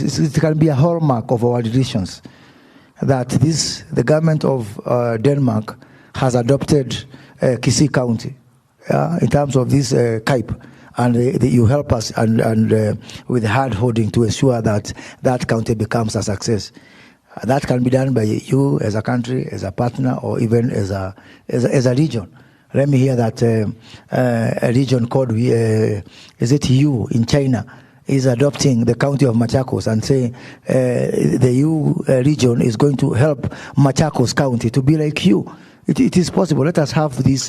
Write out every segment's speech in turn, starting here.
it can be a hallmark of our decisions that the government of Denmark has adopted Kisii County in terms of this CAIPS, and you help us and with hard holding to ensure that that county becomes a success. That can be done by you as a country, as a partner, or even as a region. Let me hear that a region called, is it EU in China, is adopting the county of Machakos and say the EU region is going to help Machakos County to be like you. It is possible. Let us have this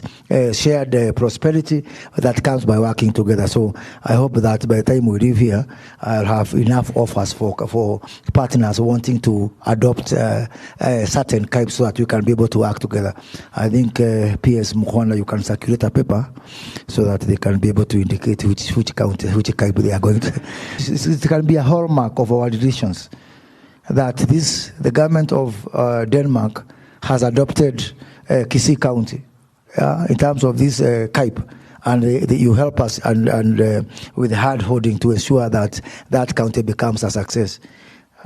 shared prosperity that comes by working together. So I hope that by the time we leave here, I'll have enough offers for partners wanting to adopt certain CAIPS so that we can be able to work together. I think PS Mukhwana, you can circulate a paper so that they can be able to indicate which county, which CAIPS they are going to. It can be a hallmark of our decisions that the government of Denmark has adopted Kisii County in terms of this CAIPS, and you help us and with hard holding to ensure that that county becomes a success.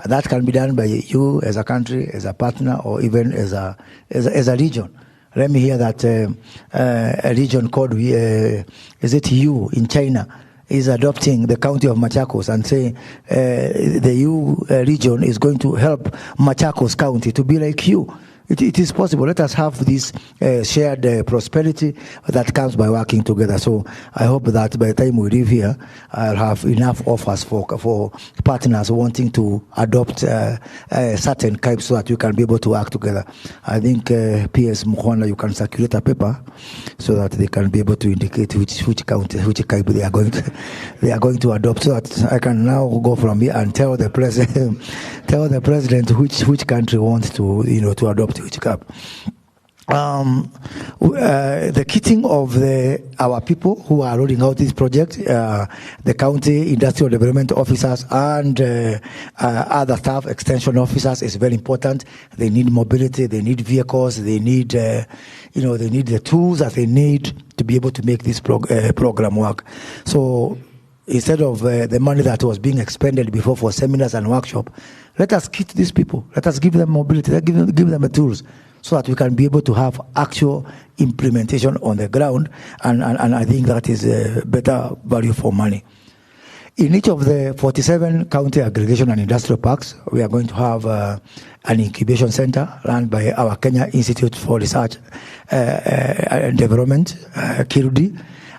That can be done by you as a country, as a partner, or even as a region. Let me hear that a region called, is it EU in China, is adopting the county of Machakos and say the EU region is going to help Machakos County to be like you. It is possible. Let us have this shared prosperity that comes by working together. So I hope that by the time we leave here, I'll have enough offers for partners wanting to adopt certain CAIPS so that we can be able to work together. I think PS Mukhwana, you can circulate a paper so that they can be able to indicate which county, which CAIPS they are going to adopt, so that I can now go from here and tell the president which country wants to to adopt which CAIPS. The kitting of our people who are rolling out this project, the county industrial development officers and other staff, extension officers, is very important. They need mobility, they need vehicles, they need they need the tools that they need to be able to make this program work. So instead of the money that was being expended before for seminars and workshops, let us kit these people. Let us give them mobility. Let us give them the tools so that we can be able to have actual implementation on the ground. And I think that is a better value for money. In each of the 47 county aggregation and industrial parks, we are going to have an incubation center run by our Kenya Institute for Research and Development, KIRUDI.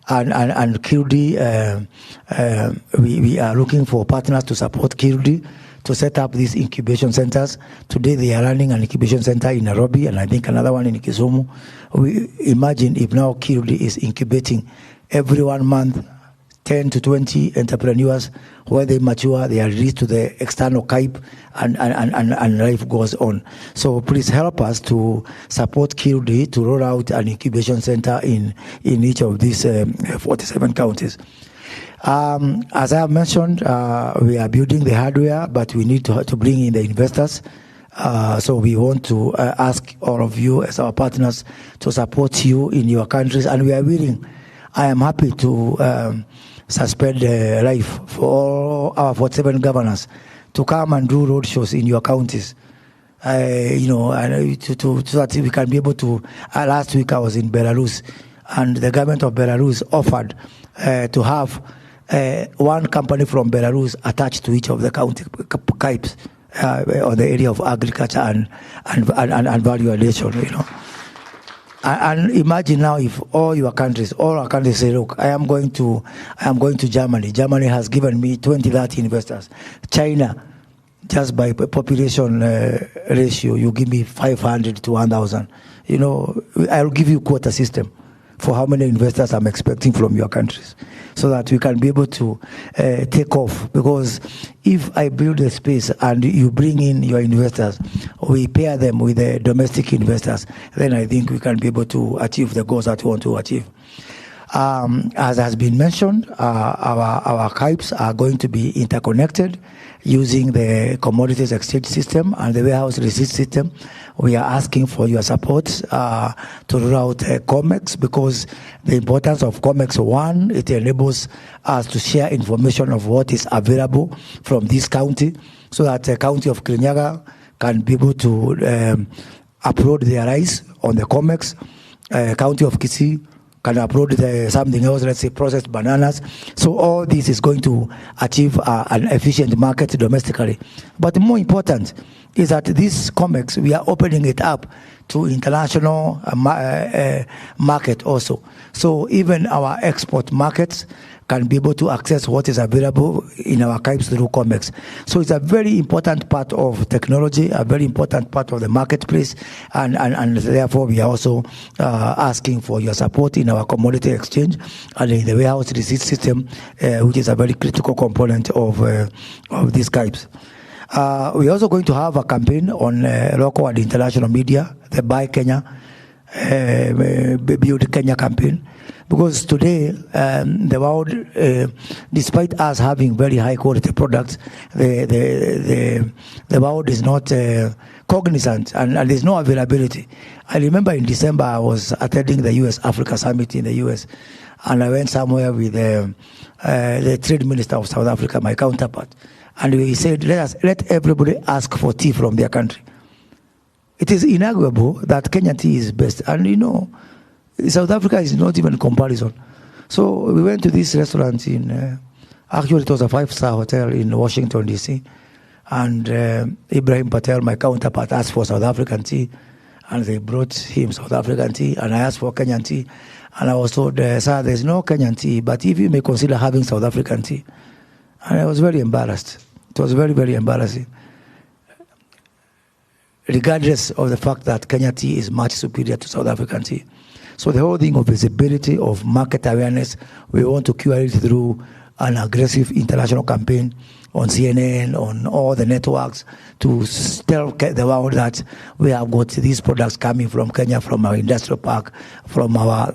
And KIRUDI, we are looking for partners to support KIRUDI to set up these incubation centers. Today they are running an incubation center in Nairobi and I think another one in Kisumu. We imagine if now KIRUDI is incubating every 1 month 10 to 20 entrepreneurs. When they mature, they are released to the external CAIPS and life goes on. So please help us to support KIRUDI to roll out an incubation center in each of these 47 counties. As I have mentioned, we are building the hardware, but we need to bring in the investors. So we want to ask all of you as our partners to support you in your countries, and we are willing. I am happy to suspend life for all our 47 governors to come and do road shows in your counties. So that we can be able to. Last week I was in Belarus, and the government of Belarus offered to have one company from Belarus attached to each of the county CAIPS on the area of agriculture and value addition. And imagine now if all our countries say, look, I am going to Germany. Germany has given me 20, 30 investors. China, just by population ratio, you give me 500 to 1,000. I'll give you quota system for how many investors I'm expecting from your countries, so that we can be able to take off. Because if I build a space and you bring in your investors, we pair them with the domestic investors, then I think we can be able to achieve the goals that we want to achieve. As has been mentioned, our CAIPS are going to be interconnected using the commodities exchange system and the warehouse receipt system. We are asking for your support to roll out COMEX, because the importance of COMEX, one, it enables us to share information of what is available from this county, so that the county of Kirinyaga can be able to upload their rice on the COMEX. County of Kisii can upload something else, let's say processed bananas. So all this is going to achieve an efficient market domestically. But more important is that this COMEX, we are opening it up to international market also. So even our export markets can be able to access what is available in our CAIPS through COMEX. So it's a very important part of technology, a very important part of the marketplace, and therefore we are also asking for your support in our commodity exchange and in the warehouse receipt system, which is a very critical component of these CAIPS. We're also going to have a campaign on local and international media, the Buy Kenya, Build Kenya campaign. Because today, the world, despite us having very high quality products, the world is not cognizant, and there's no availability. I remember in December, I was attending the US Africa Summit in the US, and I went somewhere with the Trade Minister of South Africa, my counterpart, and he said, let everybody ask for tea from their country. It is inarguable that Kenyan tea is best, and you know, South Africa is not even comparison. So we went to this restaurant in, actually it was a 5-star hotel in Washington, D.C. And Ibrahim Patel, my counterpart, asked for South African tea. And they brought him South African tea. And I asked for Kenyan tea. And I was told, sir, there's no Kenyan tea, but if you may consider having South African tea. And I was very embarrassed. It was very, very embarrassing. Regardless of the fact that Kenyan tea is much superior to South African tea. So the whole thing of visibility, of market awareness, we want to cure it through an aggressive international campaign on CNN, on all the networks, to tell the world that we have got these products coming from Kenya, from our industrial park, from our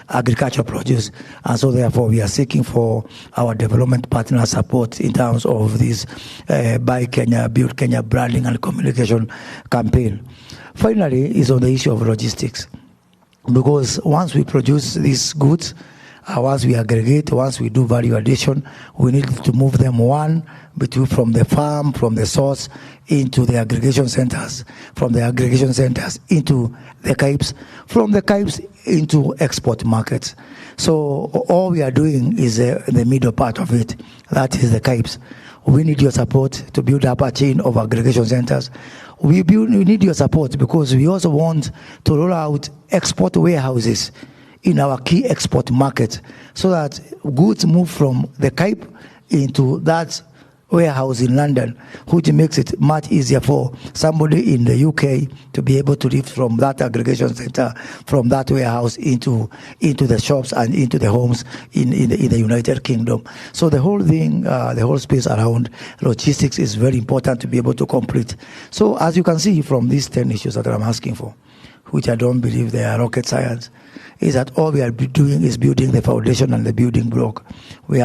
agricultural produce. And so therefore we are seeking for our development partner support in terms of this Buy Kenya, Build Kenya branding and communication campaign. Finally, is on the issue of logistics. Because once we produce these goods, once we aggregate, once we do value addition, we need to move them from the farm, from the source, into the aggregation centers, from the aggregation centers into the CAIPS, from the CAIPS into export markets. So all we are doing is the middle part of it. That is the CAIPS. We need your support to build up a chain of aggregation centers. We need your support because we also want to roll out export warehouses in our key export market so that goods move from the Cape into that warehouse in London, which makes it much easier for somebody in the UK to be able to lift from that aggregation center, from that warehouse into the shops and into the homes in the United Kingdom. So the whole thing, the whole space around logistics is very important to be able to complete. So as you can see from these 10 issues that I'm asking for, which I don't believe they are rocket science, is that all we are doing is building the foundation and the building block. We are